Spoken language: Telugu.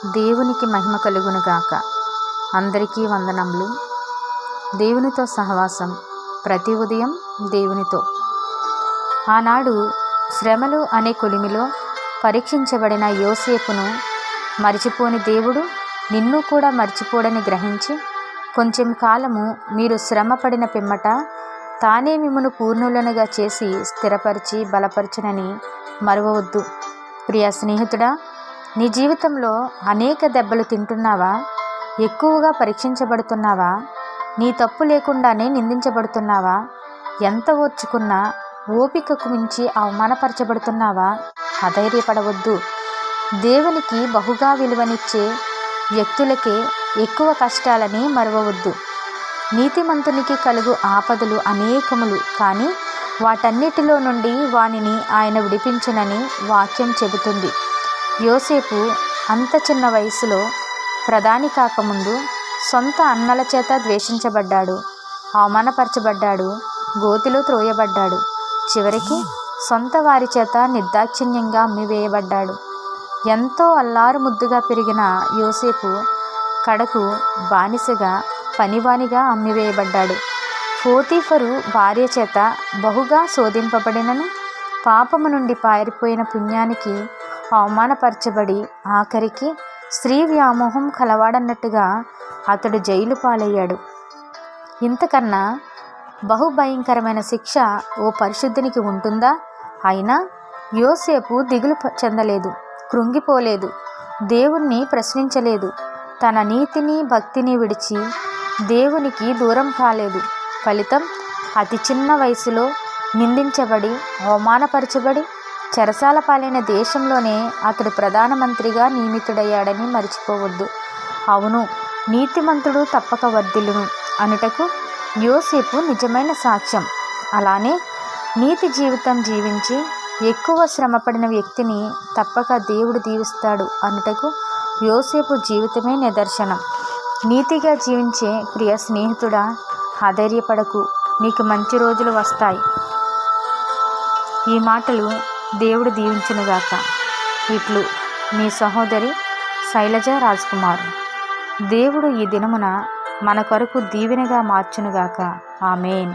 దేవునికి మహిమ కలుగునుగాక. అందరికీ వందనములు. దేవునితో సహవాసం, ప్రతి ఉదయం దేవునితో. ఆనాడు శ్రమలు అనే కొలిమిలో పరీక్షించబడిన యోసేపును మరిచిపోని దేవుడు నిన్ను కూడా మర్చిపోడని గ్రహించి, కొంచెం కాలము మీరు శ్రమపడిన పిమ్మట తానే మిమ్మును పూర్ణులనుగా చేసి స్థిరపరిచి బలపరచునని మరువవద్దు. ప్రియ స్నేహితుడా, నీ జీవితంలో అనేక దెబ్బలు తింటున్నావా? ఎక్కువగా పరీక్షించబడుతున్నావా? నీ తప్పు లేకుండానే నిందించబడుతున్నావా? ఎంత ఓర్చుకున్నా ఓపికకు మించి అవమానపరచబడుతున్నావా? అధైర్యపడవద్దు. దేవునికి బహుగా విలువనిచ్చే వ్యక్తులకే ఎక్కువ కష్టాలని మరువవద్దు. నీతిమంతునికి కలుగు ఆపదలు అనేకములు, కానీ వాటన్నిటిలో నుండి వానిని ఆయన విడిపించునని వాక్యం చెబుతుంది. యోసేపు అంత చిన్న వయసులో ప్రధాని కాకముందు సొంత అన్నల చేత ద్వేషించబడ్డాడు, అవమానపరచబడ్డాడు, గోతిలో త్రోయబడ్డాడు. చివరికి సొంత వారి చేత నిర్దాక్షిణ్యంగా అమ్మివేయబడ్డాడు. ఎంతో అల్లారు ముద్దుగా పెరిగిన యోసేపు కడకు బానిసగా, పనివానిగా అమ్మివేయబడ్డాడు. పోతీఫరు భార్య చేత బహుగా శోధింపబడినను పాపము నుండి పారిపోయిన పుణ్యానికి అవమానపరచబడి ఆఖరికి స్త్రీ వ్యామోహం కలవాడన్నట్టుగా అతడు జైలు పాలయ్యాడు. ఇంతకన్నా బహుభయంకరమైన శిక్ష ఓ పరిశుద్ధునికి ఉంటుందా? అయినా యోసేపు దిగులు చెందలేదు, కృంగిపోలేదు, దేవుణ్ణి ప్రశ్నించలేదు. తన నీతిని భక్తిని విడిచి దేవునికి దూరం కాలేదు. ఫలితం అతి చిన్న వయసులో నిందించబడి అవమానపరచబడి చెరసాల పాలైన దేశంలోనే అతడు ప్రధానమంత్రిగా నియమితుడయ్యాడని మర్చిపోవద్దు. అవును, నీతిమంతుడు తప్పక వర్ధిల్లును అనుటకు యోసేపు నిజమైన సాక్ష్యం. అలానే నీతి జీవితం జీవించి ఎక్కువ శ్రమపడిన వ్యక్తిని తప్పక దేవుడు దీవిస్తాడు అనుటకు యోసేపు జీవితమే నిదర్శనం. నీతిగా జీవించే ప్రియ స్నేహితుడా, అధైర్యపడకు, నీకు మంచి రోజులు వస్తాయి. ఈ మాటలు దేవుడు దీవించునుగాక. ఇట్లు మీ సహోదరి శైలజ రాజ్కుమార్. దేవుడు ఈ దినమున మన కొరకు దీవెనగా మార్చునుగాక. ఆమేన్.